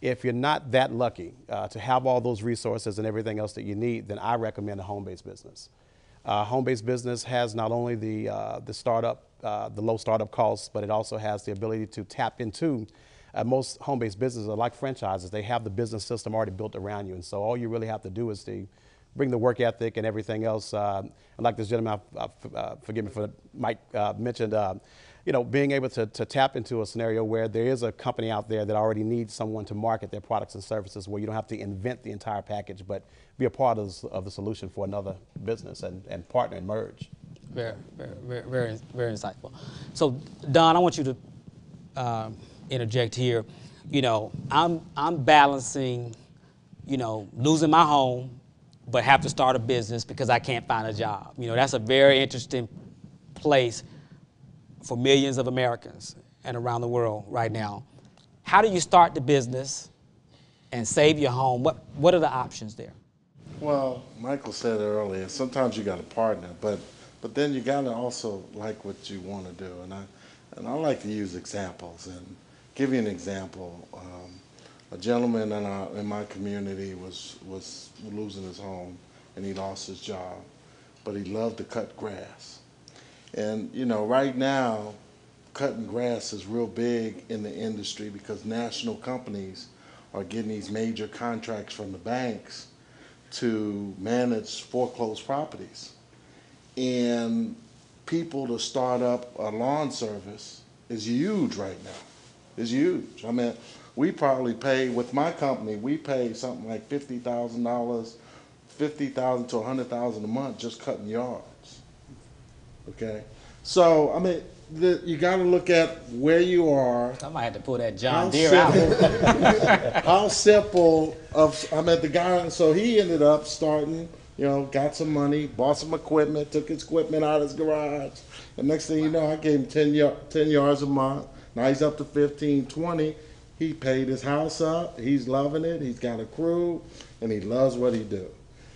If you're not that lucky to have all those resources and everything else that you need, then I recommend a home-based business. Home-based business has not only the low startup costs, but it also has the ability to tap into most home-based businesses are like franchises. They have the business system already built around you, and so all you really have to do is to bring the work ethic and everything else. And like this gentleman, forgive me for Mike mentioned, being able to tap into a scenario where there is a company out there that already needs someone to market their products and services, where you don't have to invent the entire package, but be a part of the solution for another business and partner and merge. Very, very, very, very insightful. So, Don, I want you to interject here. I'm balancing, losing my home, but have to start a business because I can't find a job. That's a very interesting place for millions of Americans and around the world right now. How do you start the business and save your home? What are the options there? Well, Michael said earlier, sometimes you got a partner, but then you got to also like what you want to do. And I like to use examples and give you an example. A gentleman in my community was losing his home, and he lost his job, but he loved to cut grass. And right now, cutting grass is real big in the industry because national companies are getting these major contracts from the banks to manage foreclosed properties. And people to start up a lawn service is huge right now. It's huge. I mean, we probably pay, with my company, we pay something like $50,000, $50,000 to $100,000 a month just cutting yards. Okay? So, I mean, you got to look at where you are. I might have to pull that John Deere out. How simple the guy, so he ended up starting, got some money, bought some equipment, took his equipment out of his garage, and next thing you know, I gave him 10 yards a month. Now he's up to 15, 20. He paid his house up. He's loving it. He's got a crew, and he loves what he do.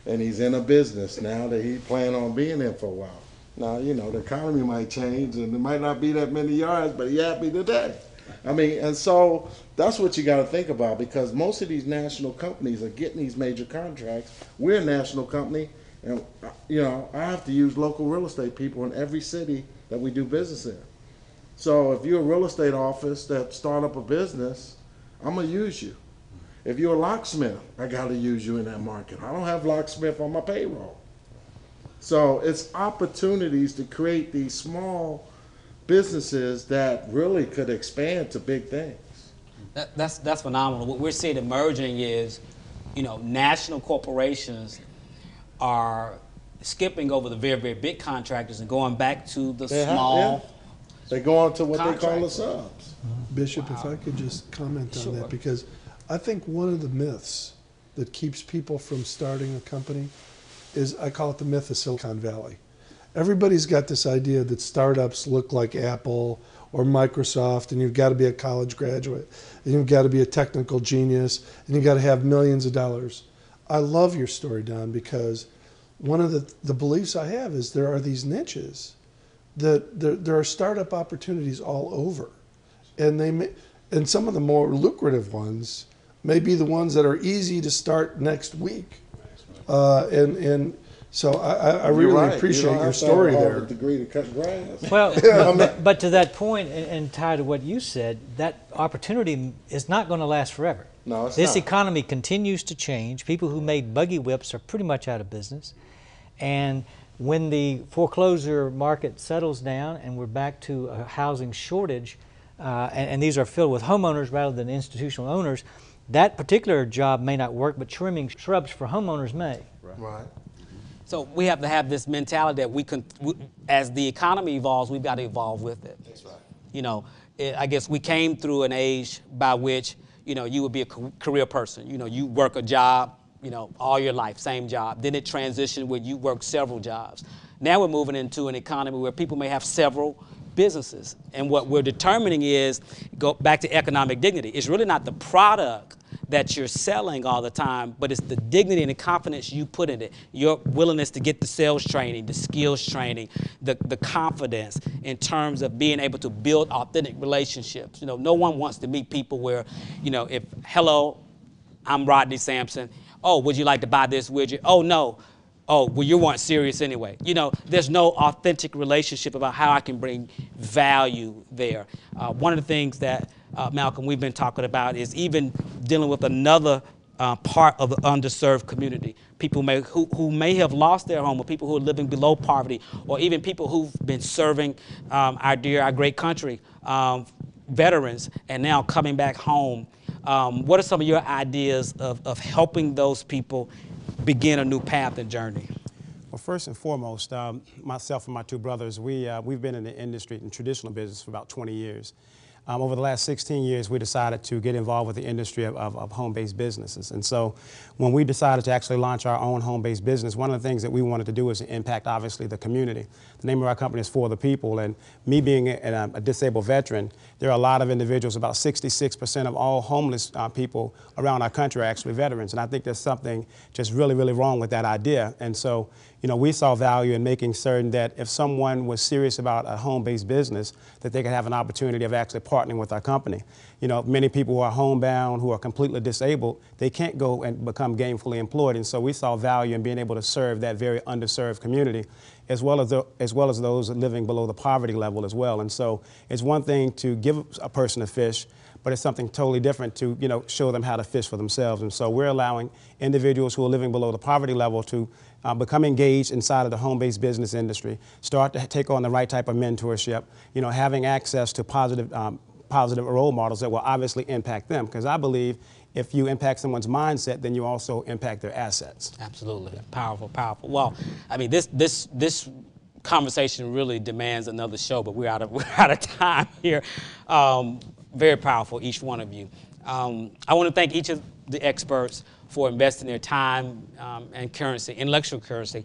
And he's in a business now that he planned on being in for a while. Now, the economy might change, and there might not be that many yards, but he's happy today. I mean, and so that's what you got to think about, because most of these national companies are getting these major contracts. We're a national company, and, I have to use local real estate people in every city that we do business in. So if you're a real estate office that start up a business, I'm going to use you. If you're a locksmith, I got to use you in that market. I don't have locksmith on my payroll. So it's opportunities to create these small businesses that really could expand to big things. That's phenomenal. What we're seeing emerging is, national corporations are skipping over the very, very big contractors and going back to the small. They go on to what they call the subs. Bishop, if I could just comment on that, because I think one of the myths that keeps people from starting a company is, I call it the myth of Silicon Valley. Everybody's got this idea that startups look like Apple or Microsoft, and you've got to be a college graduate, and you've got to be a technical genius, and you've got to have millions of dollars. I love your story, Don, because one of the beliefs I have is there are these niches that there are startup opportunities all over, and some of the more lucrative ones may be the ones that are easy to start next week. And so I really appreciate your story there. A degree to cut grass. Well, but to that point, and tied to what you said, that opportunity is not going to last forever. No, it's This not. economy continues to change. People who made buggy whips are pretty much out of business, and when the foreclosure market settles down and we're back to a housing shortage, and these are filled with homeowners rather than institutional owners, that particular job may not work, but trimming shrubs for homeowners may. Right. So we have to have this mentality that as the economy evolves, we've got to evolve with it. That's right. I guess we came through an age by which, you would be a career person. You work a job, all your life, same job. Then it transitioned where you work several jobs. Now we're moving into an economy where people may have several businesses. And what we're determining is, go back to economic dignity. It's really not the product that you're selling all the time, but it's the dignity and the confidence you put in it, your willingness to get the sales training, the skills training, the confidence in terms of being able to build authentic relationships. You know, no one wants to meet people where, you know, if, hello, I'm Rodney Sampson. Oh, would you like to buy this widget? Oh, no. Oh, well, you weren't serious anyway. You know, there's no authentic relationship about how I can bring value there. One of the things that, Malcolm, we've been talking about is even dealing with another part of the underserved community. People who may have lost their home, or people who are living below poverty, or even people who've been serving our great country, veterans, and now coming back home. What are some of your ideas of helping those people begin a new path and journey? Well, first and foremost, myself and my two brothers, we've been in the industry, in traditional business, for about 20 years. Over the last 16 years, we decided to get involved with the industry of home-based businesses. And so when we decided to actually launch our own home-based business, one of the things that we wanted to do is to impact, obviously, the community. The name of our company is For the People, and me being a disabled veteran, there are a lot of individuals, about 66% of all homeless people around our country are actually veterans. And I think there's something just really, really wrong with that idea. And so, you know, we saw value in making certain that if someone was serious about a home-based business, that they could have an opportunity of actually partnering with our company. You know, many people who are homebound, who are completely disabled, they can't go and become gainfully employed. And so we saw value in being able to serve that very underserved community, as well as those living below the poverty level as well. And so it's one thing to give a person a fish, but it's something totally different to, you know, show them how to fish for themselves. And so we're allowing individuals who are living below the poverty level to become engaged inside of the home-based business industry, start to take on the right type of mentorship, you know, having access to positive role models that will obviously impact them. Because I believe if you impact someone's mindset, then you also impact their assets. Absolutely. Powerful, powerful. Well, I mean, this conversation really demands another show, but we're out of time here. Very powerful, each one of you. I want to thank each of the experts for investing their time and currency, intellectual currency,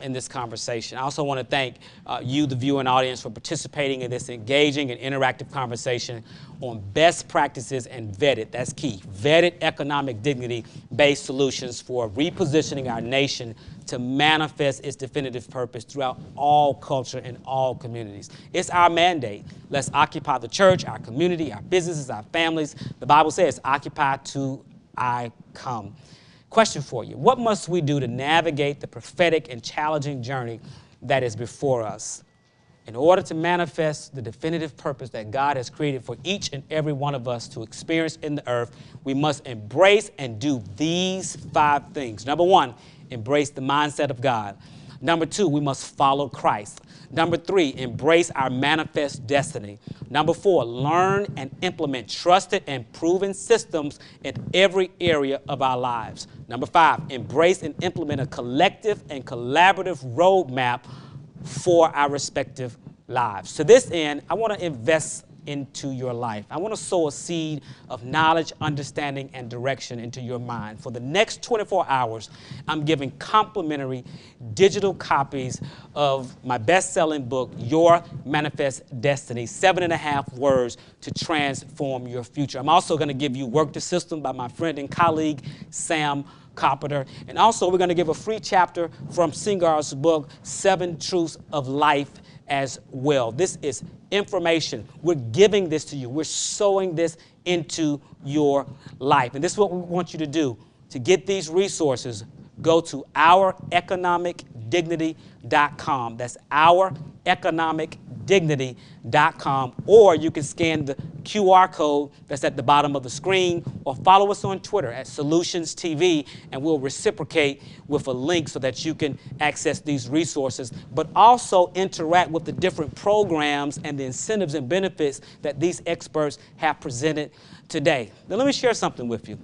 in this conversation. I also want to thank you, the viewing audience, for participating in this engaging and interactive conversation on best practices and vetted, that's key, vetted economic dignity-based solutions for repositioning our nation to manifest its definitive purpose throughout all culture and all communities. It's our mandate. Let's occupy the church, our community, our businesses, our families. The Bible says, occupy till I come. Question for you. What must we do to navigate the prophetic and challenging journey that is before us? In order to manifest the definitive purpose that God has created for each and every one of us to experience in the earth, we must embrace and do these 5 things. Number 1, embrace the mindset of God. Number 2, we must follow Christ. Number 3, embrace our manifest destiny. Number 4, learn and implement trusted and proven systems in every area of our lives. Number 5, embrace and implement a collective and collaborative roadmap for our respective lives. To this end, I want to invest into your life. I want to sow a seed of knowledge, understanding, and direction into your mind. For the next 24 hours, I'm giving complimentary digital copies of my best-selling book, Your Manifest Destiny, 7.5 words to transform your future. I'm also going to give you Work the System by my friend and colleague, Sam Carpenter. And also, we're going to give a free chapter from Singar's book, 7 Truths of Life, as well. This is information. We're giving this to you. We're sowing this into your life. And this is what we want you to do. To get these resources, go to oureconomicdignity.com. That's oureconomicdignity.com. Or you can scan the QR code that's at the bottom of the screen, or follow us on Twitter at Solutions TV, and we'll reciprocate with a link so that you can access these resources, but also interact with the different programs and the incentives and benefits that these experts have presented today. Now, let me share something with you.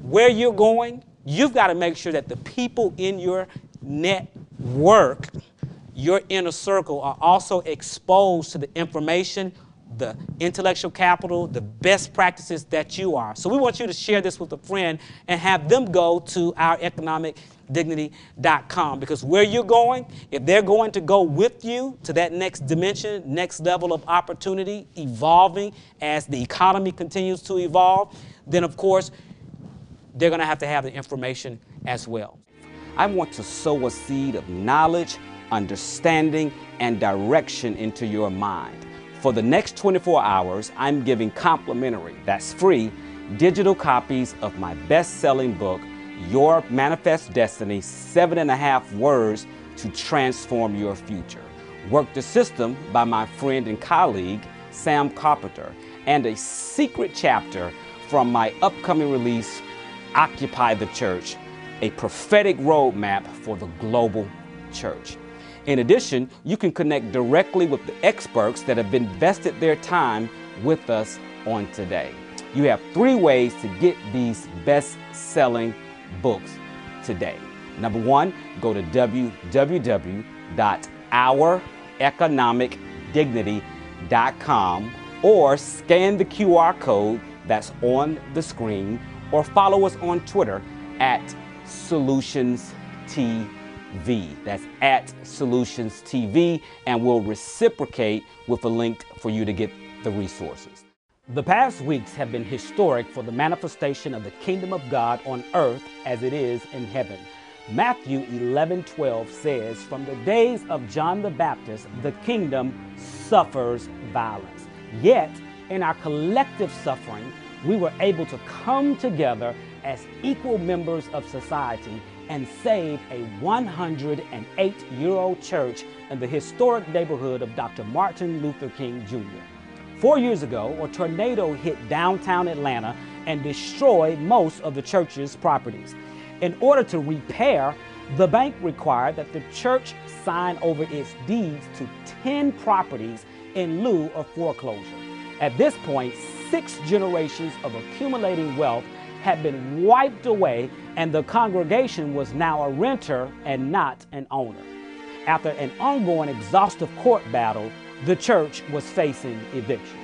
Where you're going, you've got to make sure that the people in your network, your inner circle, are also exposed to the information, the intellectual capital, the best practices that you are. So we want you to share this with a friend and have them go to oureconomicdignity.com, because where you're going, if they're going to go with you to that next dimension, next level of opportunity, evolving as the economy continues to evolve, then of course they're going to have the information as well. I want to sow a seed of knowledge, understanding, and direction into your mind. For the next 24 hours, I'm giving complimentary, that's free, digital copies of my best-selling book, Your Manifest Destiny, 7.5 Words to Transform Your Future. Work the System by my friend and colleague, Sam Carpenter, and a secret chapter from my upcoming release, Occupy the Church, a prophetic roadmap for the global church. In addition, you can connect directly with the experts that have invested their time with us on today. You have 3 ways to get these best-selling books today. Number 1, go to www.oureconomicdignity.com or scan the QR code that's on the screen, or follow us on Twitter at Solutions TV. That's at Solutions TV, and we'll reciprocate with a link for you to get the resources. The past weeks have been historic for the manifestation of the kingdom of God on earth as it is in heaven. Matthew 11:12 says, "From the days of John the Baptist, the kingdom suffers violence. Yet, in our collective suffering, we were able to come together as equal members of society and save a 108-year-old church in the historic neighborhood of Dr. Martin Luther King Jr. 4 years ago, a tornado hit downtown Atlanta and destroyed most of the church's properties. In order to repair, the bank required that the church sign over its deeds to 10 properties in lieu of foreclosure. At this point, 6 generations of accumulating wealth had been wiped away, and the congregation was now a renter and not an owner. After an ongoing exhaustive court battle, the church was facing eviction.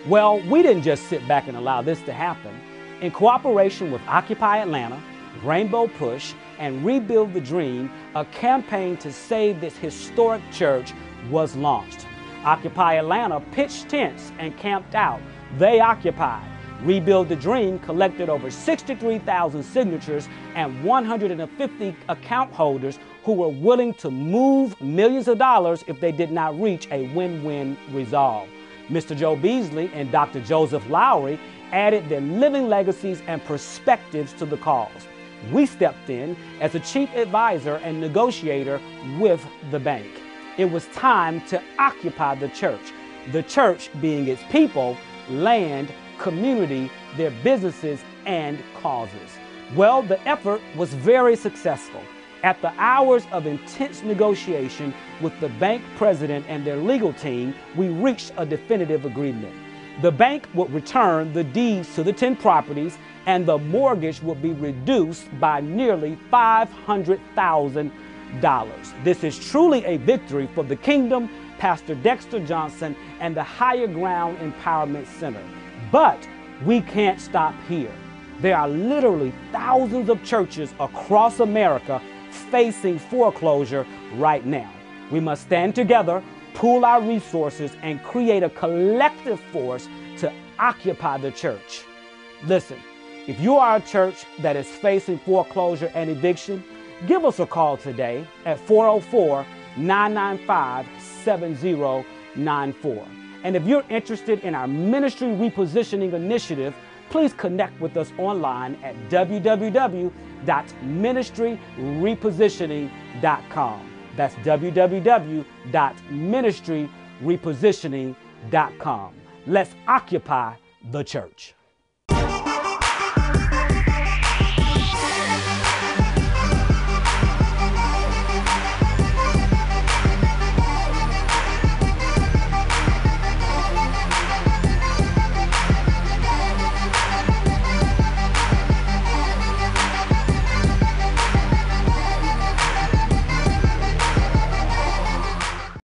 Well, we didn't just sit back and allow this to happen. In cooperation with Occupy Atlanta, Rainbow Push, and Rebuild the Dream, a campaign to save this historic church was launched. Occupy Atlanta pitched tents and camped out. They occupied. Rebuild the Dream collected over 63,000 signatures and 150 account holders who were willing to move millions of dollars if they did not reach a win-win resolve. Mr. Joe Beasley and Dr. Joseph Lowry added their living legacies and perspectives to the cause. We stepped in as a chief advisor and negotiator with the bank. It was time to occupy the church being its people, land, community, their businesses, and causes. Well, the effort was very successful. After hours of intense negotiation with the bank president and their legal team, we reached a definitive agreement. The bank would return the deeds to the 10 properties, and the mortgage would be reduced by nearly $500,000. This is truly a victory for the kingdom, Pastor Dexter Johnson, and the Higher Ground Empowerment Center. But we can't stop here. There are literally thousands of churches across America facing foreclosure right now. We must stand together, pool our resources, and create a collective force to occupy the church. Listen, if you are a church that is facing foreclosure and eviction, give us a call today at 404-995-7094. And if you're interested in our ministry repositioning initiative, please connect with us online at www.ministryrepositioning.com. That's www.ministryrepositioning.com. Let's occupy the church.